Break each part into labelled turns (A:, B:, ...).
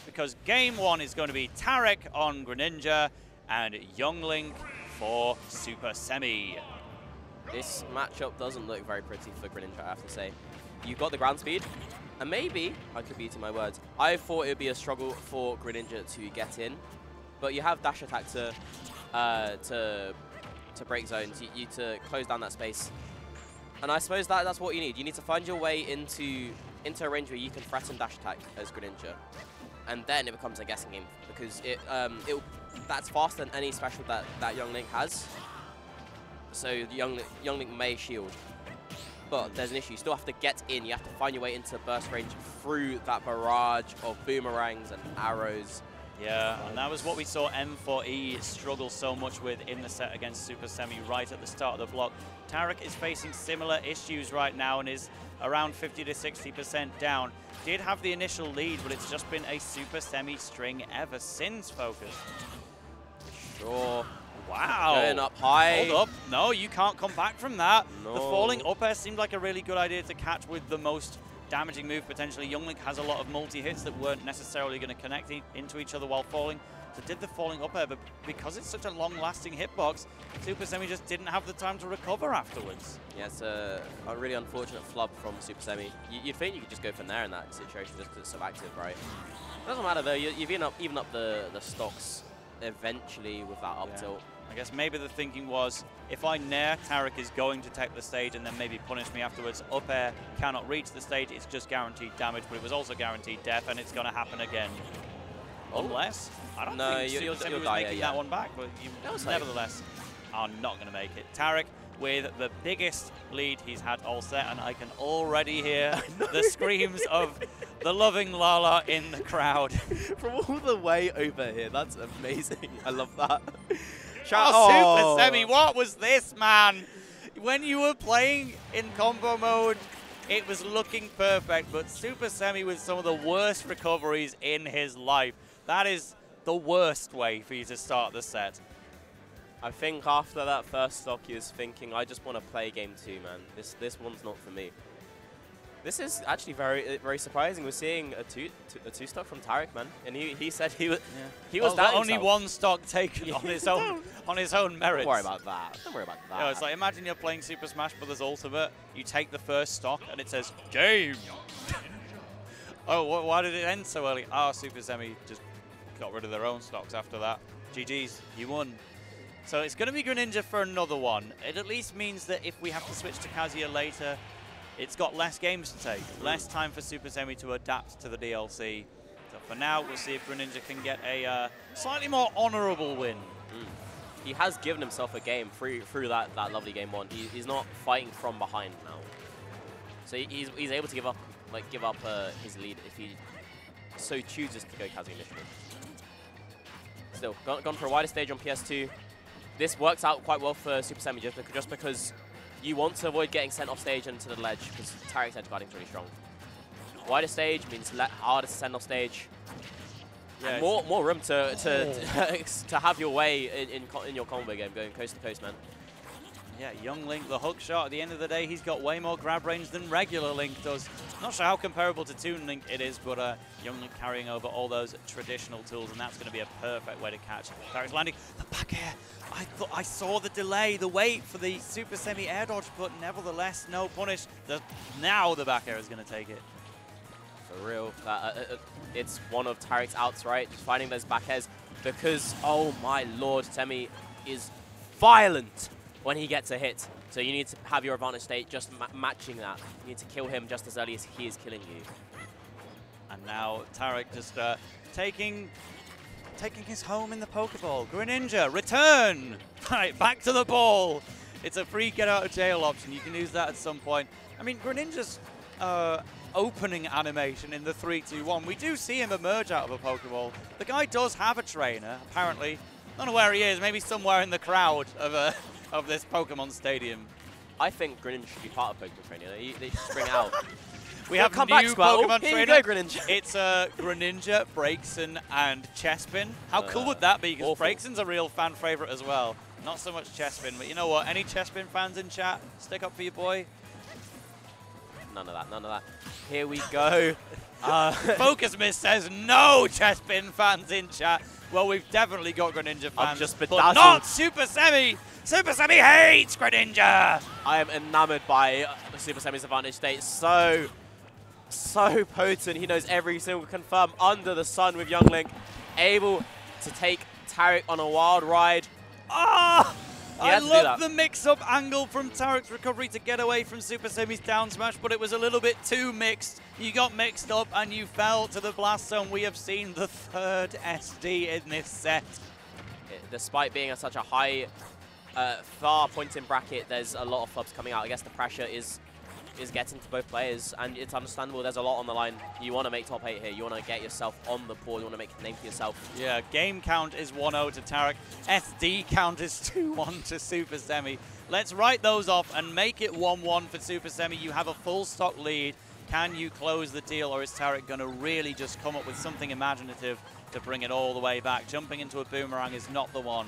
A: because game one is going to be Tarik on Greninja and Younglink for Supahsemmie.
B: This matchup doesn't look very pretty for Greninja, I have to say. You've got the ground speed, and maybe, I could be eating my words, I thought it would be a struggle for Greninja to get in, but you have dash attack to break zones, you to close down that space. And I suppose that's what you need. You need to find your way into a range where you can threaten dash attack as Greninja. And then it becomes a guessing game, because that's faster than any special that Younglink has. So Younglink may shield. But there's an issue. You still have to get in. You have to find your way into burst range through that barrage of boomerangs and arrows.
A: Yeah, and that was what we saw M4E struggle so much with in the set against Supahsemmie right at the start of the block. Tarik is facing similar issues right now and is around 50 to 60% down. Did have the initial lead, but it's just been a Supahsemmie string ever since, Focus.
B: Sure.
A: Wow.
B: Going up high.
A: Hold up. No, you can't come back from that.
B: No.
A: The falling up air seemed like a really good idea to catch with the most damaging move potentially. Younglink has a lot of multi-hits that weren't necessarily going to connect into each other while falling. So did the falling up air, but because it's such a long-lasting hitbox, Supahsemmie just didn't have the time to recover afterwards.
B: Yeah, it's a really unfortunate flub from Supahsemmie. You'd think you could just go for Nair in that situation just because it's so active, right? It doesn't matter though, you've even up the stocks eventually with that up tilt.
A: I guess maybe the thinking was, if I Nair, Tarik is going to take the stage and then maybe punish me afterwards. Up air cannot reach the stage, it's just guaranteed damage, but it was also guaranteed death, and it's going to happen again. Unless, I don't think Supahsemmie was making that one back, but you nevertheless are not going to make it. Tarik with the biggest lead he's had all set, and I can already hear the screams of the loving Lala in the crowd.
B: From all the way over here, that's amazing. I love that.
A: Supahsemmie, what was this, man? When you were playing in combo mode, it was looking perfect, but Supahsemmie with some of the worst recoveries in his life. That is the worst way for you to start the set.
B: I think after that first stock, he was thinking, I just want to play game 2, man. This one's not for me. This is actually very surprising. We're seeing a two stock from Tarik, man, and he said he was
A: only one stock taken on his own merits.
B: Don't worry about that. Don't worry about that.
A: No, it's like, imagine you're playing Super Smash Bros. Ultimate. You take the first stock and it says game. Oh, why did it end so early? Oh, Supahsemmie just got rid of their own stocks after that. GG's, you won. So it's going to be Greninja for another one. It at least means that if we have to switch to Kazuya later, it's got less games to take, less time for Supahsemmie to adapt to the DLC. So for now, we'll see if Greninja can get a slightly more honourable win.
B: He has given himself a game through that lovely game 1. He's not fighting from behind now, so he's able to give up his lead if he so chooses to go Kazuya initially. Still gone for a wider stage on PS2. This works out quite well for Supahsemmie just because you want to avoid getting sent off stage into the ledge, because Tarik's edge guarding is really strong. Wider stage means harder to send off stage. Yeah, more room to have your way in your combo game, going coast to coast, man.
A: Yeah, Younglink, the hook shot, at the end of the day, he's got way more grab range than regular Link does. Not sure how comparable to Toon Link it is, but Younglink carrying over all those traditional tools, and that's going to be a perfect way to catch. Tarik's landing the back air. I saw the delay, the wait for the Supahsemmie air dodge, but nevertheless, no punish. Now the back air is going to take it.
B: For real. It's one of Tarik's outs, right? Just finding those back airs, because, oh my lord, Semi is violent when he gets a hit. So you need to have your advantage state just matching that. You need to kill him just as early as he is killing you.
A: And now Tarik just taking his home in the Pokeball. Greninja, return! Right, back to the ball. It's a free get out of jail option. You can use that at some point. I mean, Greninja's opening animation in the 3-2-1, we do see him emerge out of a Pokeball. The guy does have a trainer, apparently. I don't know where he is, maybe somewhere in the crowd of this Pokemon Stadium.
B: I think Greninja should be part of Pokemon Trainer. They should bring out.
A: We have a new Pokemon
B: Here
A: Trainer.
B: you go, Greninja.
A: It's Greninja, Braixen, and Chespin. How cool would that be? Because Braixen's a real fan favorite as well. Not so much Chespin, but you know what? Any Chespin fans in chat, stick up for your boy.
B: None of that, none of that. Here we go.
A: Focus Miss says no Chespin fans in chat. Well, we've definitely got Greninja fans,
B: just
A: but
B: bedazzled.
A: not Supahsemmie. Supahsemmie hates Greninja.
B: I am enamored by Supahsemmie's advantage state. So potent. He knows every single confirm under the sun with Young Link. Able to take Tarik on a wild ride.
A: Ah! I
B: love
A: love the mix-up angle from Tarik's recovery to get away from Supahsemmie's down smash, but it was a little bit too mixed. You got mixed up and you fell to the blast zone. We have seen the third SD in this set.
B: Despite being such a high, far pointing bracket, there's a lot of flubs coming out. I guess the pressure is getting to both players, and it's understandable. There's a lot on the line. You want to make top 8 here. You want to get yourself on the board. You want to make a name for yourself.
A: Yeah, game count is 1-0 to Tarik. SD count is 2-1 to Supahsemmie. Let's write those off and make it 1-1 for Supahsemmie. You have a full stock lead. Can you close the deal, or is Tarik going to really just come up with something imaginative to bring it all the way back? Jumping into a boomerang is not the one.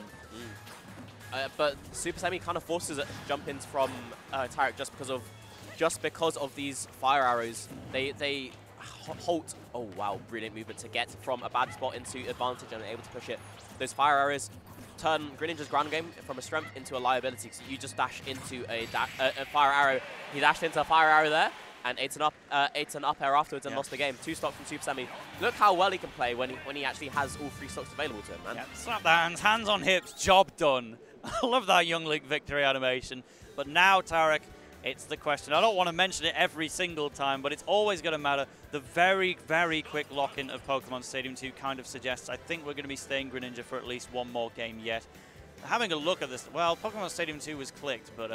B: But Supahsemmie kind of forces jump-ins from Tarik just because of these fire arrows. They halt. Oh wow, brilliant movement to get from a bad spot into advantage and able to push it. Those fire arrows turn Greninja's ground game from a strength into a liability. So you just dash into a fire arrow. He dashed into a fire arrow there and ate an up air afterwards and lost the game. 2 stocks from Supahsemmie. Look how well he can play when he actually has all 3 stocks available to him, man.
A: Yeah, slap the hands on hips, job done. I love that Young Link victory animation. But now Tarik, it's the question. I don't want to mention it every single time, but it's always going to matter. The very, very quick lock-in of Pokemon Stadium 2 kind of suggests I think we're going to be staying Greninja for at least one more game yet. Having a look at this, well, Pokemon Stadium 2 was clicked, but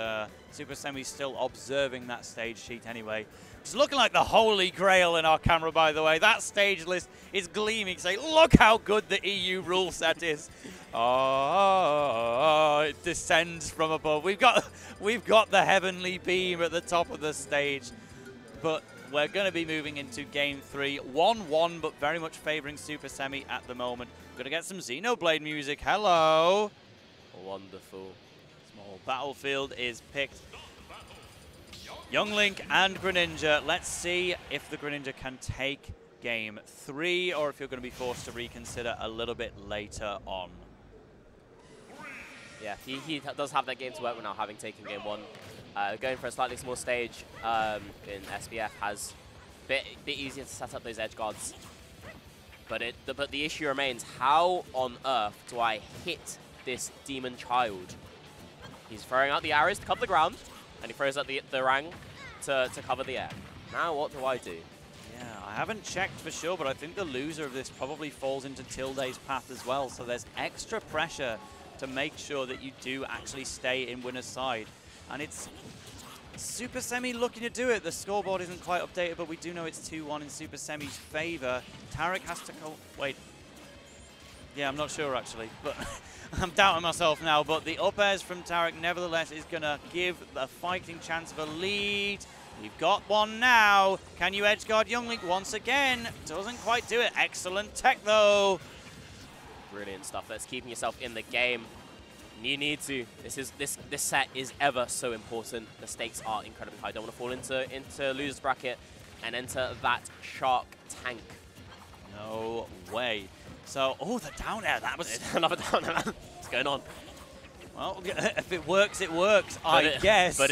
A: Supahsemmie's still observing that stage sheet anyway. It's looking like the holy grail in our camera, by the way. That stage list is gleaming, saying, look how good the EU rule set is. Oh, it descends from above. We've got the heavenly beam at the top of the stage. But we're going to be moving into game 3. 1-1, but very much favoring Supahsemmie at the moment. Going to get some Xenoblade music. Hello.
B: Wonderful.
A: Small battlefield is picked. Young Link and Greninja. Let's see if the Greninja can take game 3 or if you're going to be forced to reconsider a little bit later on.
B: Yeah, he does have that game to work with now, having taken game 1. Going for a slightly small stage in SBF has a bit easier to set up those edge guards. But the issue remains, how on earth do I hit this demon child? He's throwing out the arrows to cover the ground, and he throws out the rang to cover the air. Now what do I do?
A: Yeah, I haven't checked for sure, but I think the loser of this probably falls into Tilde's path as well. So there's extra pressure to make sure that you do actually stay in winner's side. And it's Supahsemmie looking to do it. The scoreboard isn't quite updated, but we do know it's 2-1 in Supahsemmie's favor. Tarik has to go... Wait. Yeah, I'm not sure actually, but I'm doubting myself now. But the up airs from Tarik, nevertheless, is going to give a fighting chance of a lead. We've got one now. Can you edge guard Young Link once again? Doesn't quite do it. Excellent tech, though.
B: Brilliant stuff. That's keeping yourself in the game. You need to. This set is ever so important. The stakes are incredibly high. Don't want to fall into loser's bracket and enter that Shark tank.
A: No way. So, oh, the down air. That was
B: another down air. What's going on?
A: Well, if it works, it works, I guess.
B: But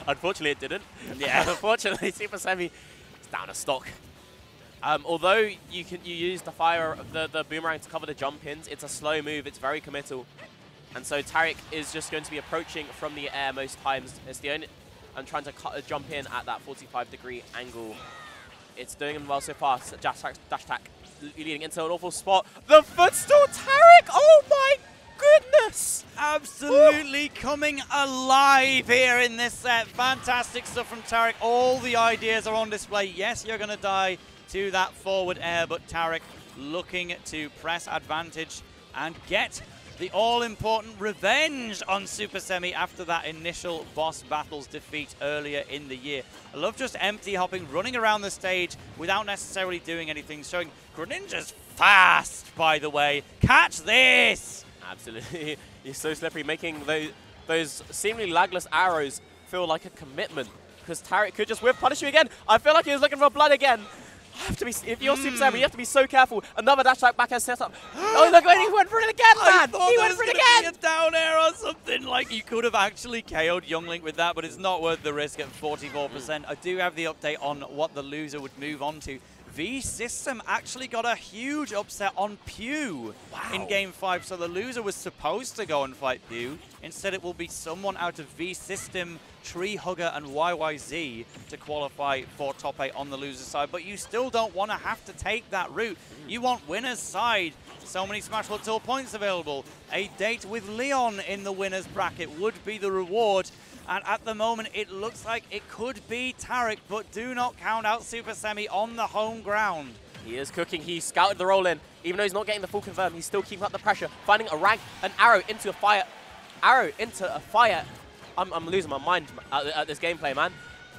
B: unfortunately, it didn't. Yeah. Unfortunately, Supahsemmie is down a stock. Although you use the boomerang to cover the jump ins, it's a slow move. It's very committal, and so Tarik is just going to be approaching from the air most times. It's the only and trying to jump in at that 45-degree angle. It's doing him well so far. So dash attack leading into an awful spot. The footstool Tarik! Oh my goodness!
A: Absolutely coming alive here in this set. Fantastic stuff from Tarik. All the ideas are on display. Yes, you're going to die to that forward air, but Tarik looking to press advantage and get the all-important revenge on Supahsemmie after that initial boss battles defeat earlier in the year. I love just empty hopping, running around the stage without necessarily doing anything, showing Greninja's fast, by the way. Catch this!
B: Absolutely. He's so slippery, making those seemingly lagless arrows feel like a commitment, because Tarik could just whip punish you again. I feel like he was looking for blood again. If you're Supahsemmie, you have to be so careful. Another dash back air setup. Oh, look, he went for it again, man! He went for it again!
A: A down air or something. Like, you could have actually KO'd Younglink with that, but it's not worth the risk at 44%. I do have the update on what the loser would move on to. V-System actually got a huge upset on Pew in Game 5, so the loser was supposed to go and fight Pew. Instead, it will be someone out of V-System, Tree Hugger, and YYZ to qualify for top 8 on the loser side, but you still don't want to have to take that route. You want winner's side. So many Smash World Tour points available. A date with Leon in the winner's bracket would be the reward. And at the moment, it looks like it could be Tarik, but do not count out Supahsemmie on the home ground.
B: He is cooking. He scouted the roll in. Even though he's not getting the full confirm, he's still keeping up the pressure. Finding a rank, an arrow into a fire. Arrow into a fire. I'm losing my mind at this gameplay, man.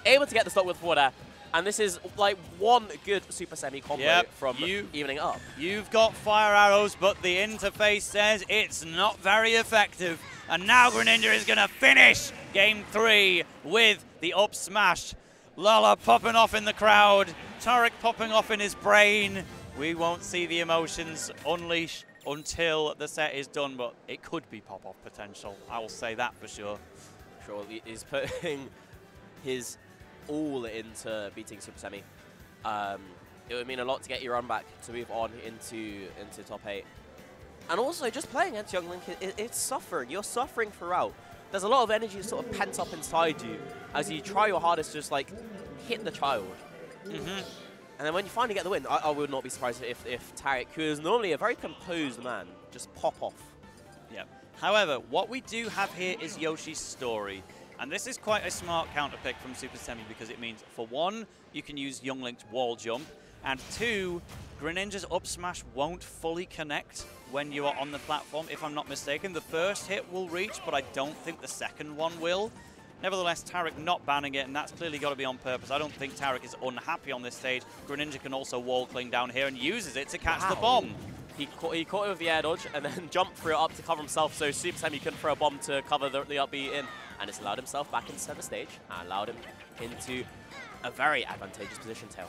B: Able to get the stock with forward air. And this is like one good Supahsemmie combo from evening up.
A: You've got fire arrows, but the interface says it's not very effective. And now Greninja is going to finish Game 3 with the up smash. Lala popping off in the crowd. Tarik popping off in his brain. We won't see the emotions unleash until the set is done, but it could be pop-off potential. I will say that for sure.
B: Sure, he's putting his all into beating Supahsemmie. It would mean a lot to get your run back to move on into top 8. And also, just playing against Younglink, it's suffering. You're suffering throughout. There's a lot of energy sort of pent up inside you as you try your hardest to just like hit the child. And then when you finally get the win, I would not be surprised if Tarik, who is normally a very composed man, just pop off.
A: Yeah. However, what we do have here is Yoshi's story. And this is quite a smart counter pick from Supahsemmie because it means, for one, you can use Younglink's wall jump, and two, Greninja's up smash won't fully connect when you are on the platform, if I'm not mistaken. The first hit will reach, but I don't think the second one will. Nevertheless, Tarik not banning it, and that's clearly got to be on purpose. I don't think Tarik is unhappy on this stage. Greninja can also wall cling down here and uses it to catch the bomb.
B: He caught it with the air dodge and then jumped through it up to cover himself, so Supahsemmie couldn't throw a bomb to cover the up B in. And it's allowed himself back into center stage and allowed him into a very advantageous position, Tail.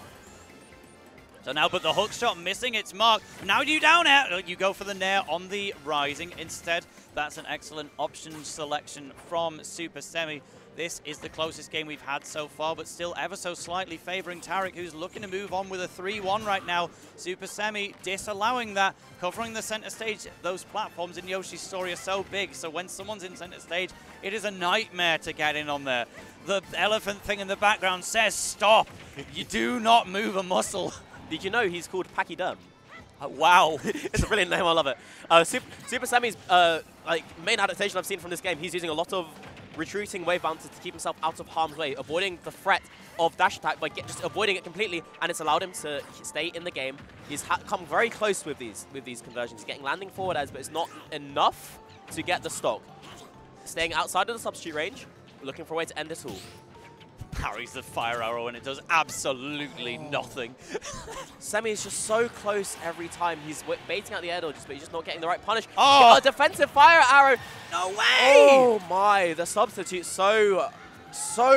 A: So now, but the hook shot missing its mark. Now you down air. You go for the nair on the rising instead. That's an excellent option selection from Supahsemmie. This is the closest game we've had so far, but still ever so slightly favoring Tarik, who's looking to move on with a 3-1 right now. Supahsemmie disallowing that, covering the center stage. Those platforms in Yoshi's story are so big, so when someone's in center stage, it is a nightmare to get in on there. The elephant thing in the background says stop. You do not move a muscle.
B: Did you know he's called Pachyderm?
A: Wow.
B: It's a brilliant name, I love it. Supahsemmie's main adaptation I've seen from this game, he's using a lot of retreating wave bouncers to keep himself out of harm's way, avoiding the threat of dash attack by just avoiding it completely, and it's allowed him to stay in the game. He's come very close with these conversions. He's getting landing forward airs, but it's not enough to get the stock. Staying outside of the substitute range, looking for a way to end this all.
A: Parries the fire arrow and it does absolutely nothing.
B: Semi is just so close every time. He's baiting out the air dodges, but he's just not getting the right punish.
A: Oh!
B: A defensive fire arrow.
A: No way!
B: Oh my, the substitute so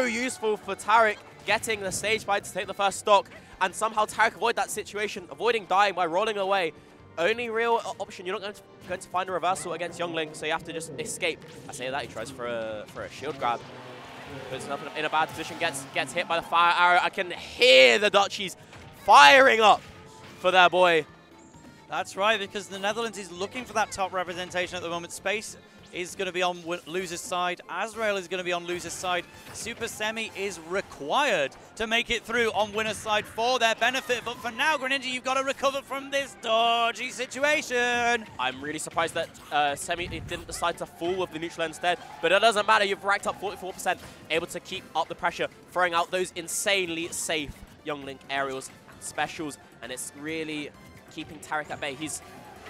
B: useful for Tarik, getting the stage fight to take the first stock, and somehow Tarik avoid that situation, avoiding dying by rolling away. Only real option, you're not going to find a reversal against Younglink, so you have to just escape. I say that, he tries for a shield grab. Puts himself in a bad position, gets hit by the fire arrow. I can hear the Dutchies firing up for their boy.
A: That's right, because the Netherlands is looking for that top representation at the moment. Space is going to be on loser's side. Azrael is going to be on loser's side. Supahsemmie is required to make it through on winner's side for their benefit. But for now, Greninja, you've got to recover from this dodgy situation.
B: I'm really surprised that Semi didn't decide to fall with the neutral instead. But it doesn't matter. You've racked up 44%, able to keep up the pressure, throwing out those insanely safe Younglink aerials and specials. And it's really keeping Tarik at bay. He's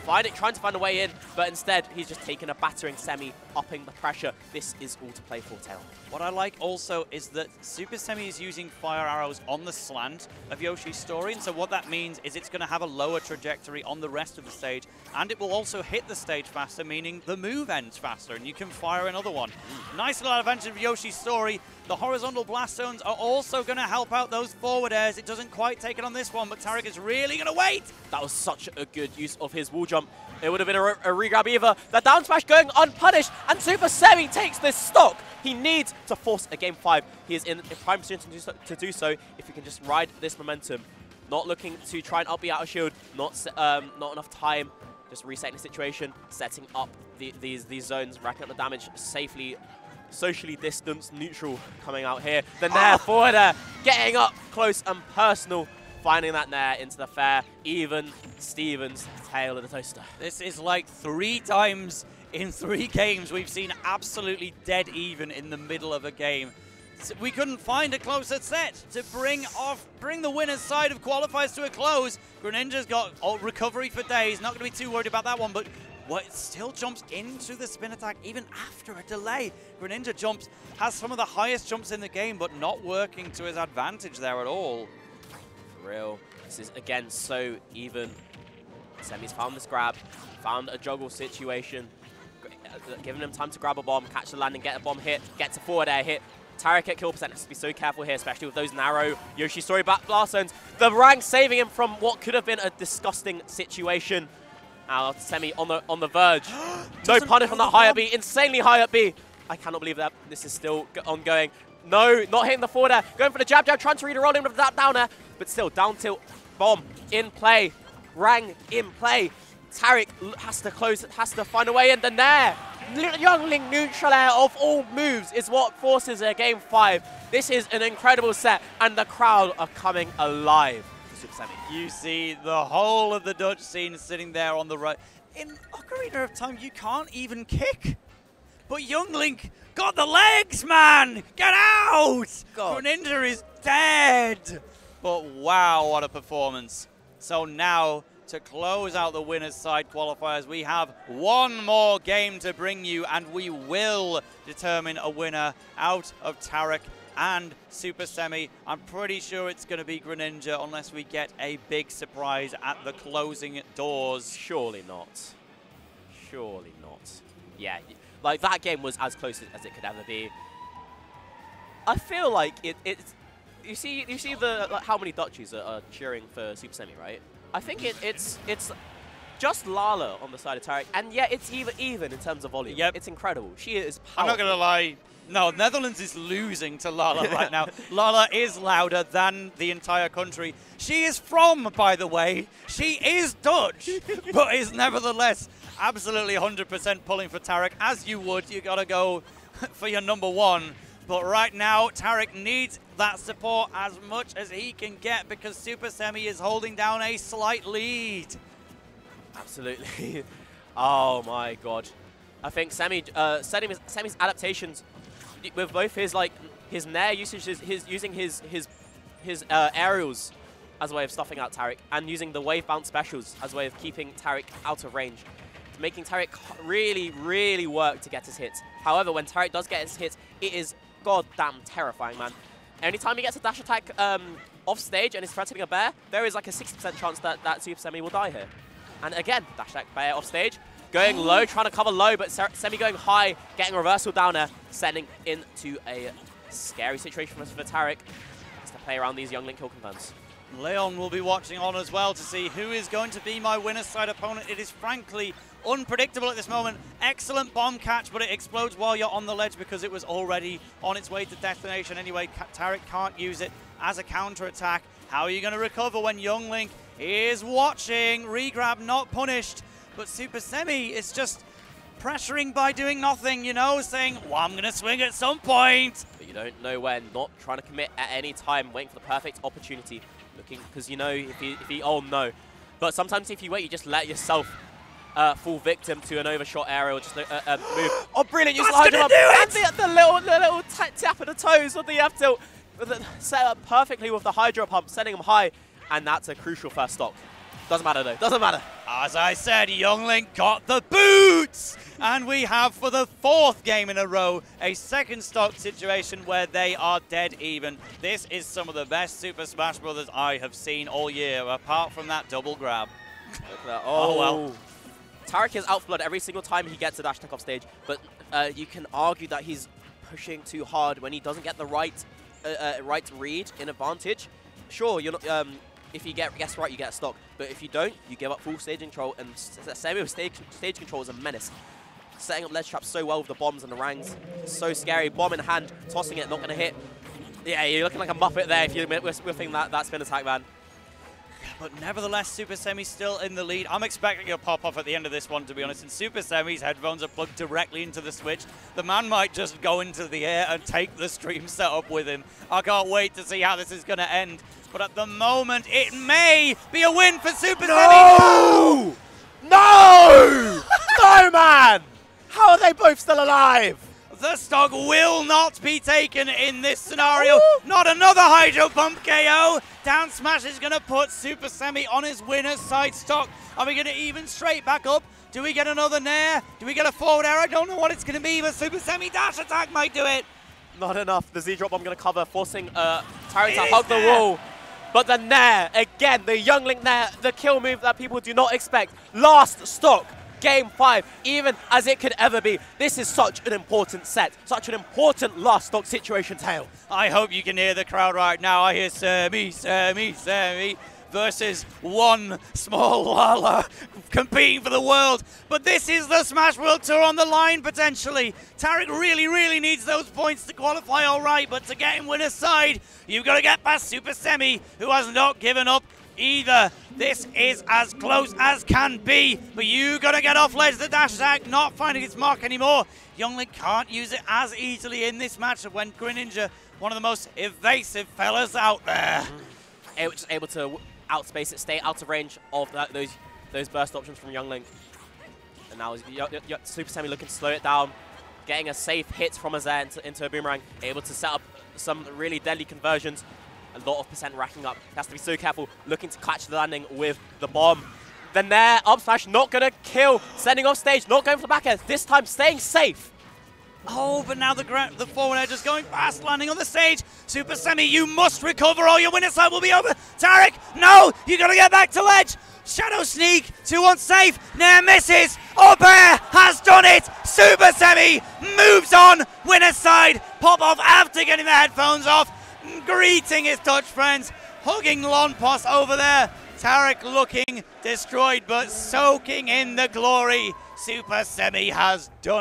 B: trying to find a way in, but instead he's just taking a battering semi, upping the pressure. This is all to play for, Tail.
A: What I like also is that Supahsemmie is using fire arrows on the slant of Yoshi's story, and so what that means is it's going to have a lower trajectory on the rest of the stage, and it will also hit the stage faster, meaning the move ends faster, and you can fire another one. Nice little advantage of Yoshi's story. The horizontal blast zones are also going to help out those forward airs. It doesn't quite take it on this one, but Tarik is really going to wait.
B: That was such a good use of his wall jump. It would have been a re-grab either. The down smash going unpunished, and Supahsemmie takes this stock. He needs to force a game 5. He is in prime position to do so if he can just ride this momentum. Not looking to try and up the outer shield, not enough time. Just resetting the situation, setting up these zones, racking up the damage safely. Socially distanced, neutral coming out here. The nair forward air, getting up close and personal. Finding that nair into the fair. Even Stevens, tail of the toaster.
A: This is like 3 times in 3 games we've seen absolutely dead even in the middle of a game. So we couldn't find a closer set to bring the winner's side of qualifiers to a close. Greninja's got recovery for days. Not going to be too worried about that one, but what still jumps into the spin attack even after a delay. Greninja jumps, has some of the highest jumps in the game, but not working to his advantage there at all.
B: For real. This is, again, so even. Semi's found this grab, found a juggle situation, giving him time to grab a bomb, catch the landing, get a bomb hit, gets a forward air hit. Tarik at kill percent has to be so careful here, especially with those narrow Yoshi story back blast zones. The rank saving him from what could have been a disgusting situation. Now Semi on the verge. No punish on that high up B, insanely high up B. I cannot believe that this is still ongoing. No, not hitting the forward air. Going for the jab, trying to read a roll in with that down air, but still down tilt bomb in play. Rang in play. Tarik has to close, has to find a way in the nair. Youngling neutral air of all moves is what forces a game 5. This is an incredible set, and the crowd are coming alive.
A: You see the whole of the Dutch scene sitting there on the right. In Ocarina of Time, you can't even kick. But Young Link got the legs, man! Get out! Greninja is dead! But wow, what a performance. So now, to close out the winner's side qualifiers, we have one more game to bring you, and we will determine a winner out of Tarik and Supahsemmie. I'm pretty sure it's going to be Greninja unless we get a big surprise at the closing doors.
B: Surely not. Surely not. Yeah, like that game was as close as it could ever be. I feel like it's you see the how many Dutchies are cheering for Supahsemmie, right? I think it's just Lala on the side of Tarik, and yeah, it's even in terms of volume.
A: Yep.
B: It's incredible. She is powerful.
A: I'm not going to lie. No, Netherlands is losing to Lala right now. Lala is louder than the entire country. She is from, by the way, she is Dutch, but is nevertheless absolutely 100% pulling for Tarik. As you would, you got to go for your #1. But right now, Tarik needs that support as much as he can get because Supahsemmie is holding down a slight lead.
B: Absolutely. Oh my god. I think Semi's adaptations with both his his nair usage, using his aerials as a way of stuffing out Tarik, and using the wave bounce specials as a way of keeping Tarik out of range, making Tarik really work to get his hits. However, when Tarik does get his hits, it is goddamn terrifying, man. Anytime he gets a dash attack off stage and is threatening a bear, there is like a 60% chance that Supahsemmie will die here. And again, dash attack bear off stage. Going low, trying to cover low, but Semi going high, getting a reversal down there, sending into a scary situation for Tarik. Has to play around these Young Link kill confirms.
A: Leon will be watching on as well to see who is going to be my winner's side opponent. It is frankly unpredictable at this moment. Excellent bomb catch, but it explodes while you're on the ledge because it was already on its way to destination anyway. Tarik can't use it as a counter-attack. How are you going to recover when Young Link is watching? Regrab not punished. But Supahsemmie is just pressuring by doing nothing, you know, saying, well, I'm going to swing at some point.
B: But you don't know when, not trying to commit at any time, waiting for the perfect opportunity. Looking, because you know, if he, oh no. But sometimes if you wait, you just let yourself fall victim to an overshot aerial, just move. Oh, brilliant, use the high jump. And the little tap of the toes of the F tilt. Set up perfectly with the Hydro Pump, sending him high. And that's a crucial first stock. Doesn't matter though, doesn't matter.
A: As I said, Youngling got the boots! And we have, for the 4th game in a row, a second stock situation where they are dead even. This is some of the best Super Smash Bros. I have seen all year, apart from that double grab.
B: Oh, well. Tarik is outflooded every single time he gets a dash attack off stage, but you can argue that he's pushing too hard when he doesn't get the right read in advantage. Sure, you're not, if you guess right, you get a stock, but if you don't, you give up full stage control, and Semi with stage control is a menace. Setting up ledge traps so well with the bombs and the rangs. So scary. Bomb in hand, tossing it, not going to hit. Yeah, you're looking like a Muppet there if you're whiffing that spin attack, man.
A: But nevertheless, Supahsemmie's still in the lead. I'm expecting a pop-off at the end of this one, to be honest. And Supahsemmie's headphones are plugged directly into the Switch. The man might just go into the air and take the stream setup with him. I can't wait to see how this is going to end. But at the moment, it may be a win for Supahsemmie.
C: No! No! No, man! How are they both still alive?
A: The stock will not be taken in this scenario. Ooh. Not another Hydro Pump KO. Down smash is going to put Supahsemmie on his winner's side stock. Are we going to even straight back up? Do we get another Nair? Do we get a forward air? I don't know what it's going to be, but Supahsemmie dash attack might do it.
B: Not enough. The Z-drop bomb going to cover, forcing Tarik to hug the wall. But the Nair, again, the Youngling Nair, the kill move that people do not expect. Last stock. Game 5, even as it could ever be. This is such an important set, such an important last stock situation, Tail.
A: I hope you can hear the crowd right now. I hear Semi versus one small Lala competing for the world. But this is the Smash World Tour on the line, potentially. Tarik really needs those points to qualify all right, but to get him winner's side, you've got to get past Supahsemmie, who has not given up either. This is as close as can be, but you got to get off ledge. The dash attack not finding its mark anymore. Youngling can't use it as easily in this matchup when Greninja, one of the most evasive fellas out there.
B: Just able to outspace it, stay out of range of those burst options from Youngling. And now Supahsemmie looking to slow it down, getting a safe hit from Azar into a boomerang, able to set up some really deadly conversions. A lot of percent racking up. Has to be so careful, looking to catch the landing with the bomb. Then there, up smash, not going to kill. Sending off stage, not going for the back air. This time staying safe.
A: Oh, but now the forward air just going fast, landing on the stage. Supahsemmie, you must recover or your winner side will be over. Tarik, no, you got to get back to ledge. Shadow sneak, 2-1 safe, Nair misses. Up air has done it. Supahsemmie moves on, winner side. Pop off after getting the headphones off. Greeting his Dutch friends, hugging Lonpos over there. Tarik looking destroyed, but soaking in the glory. Supahsemmie has done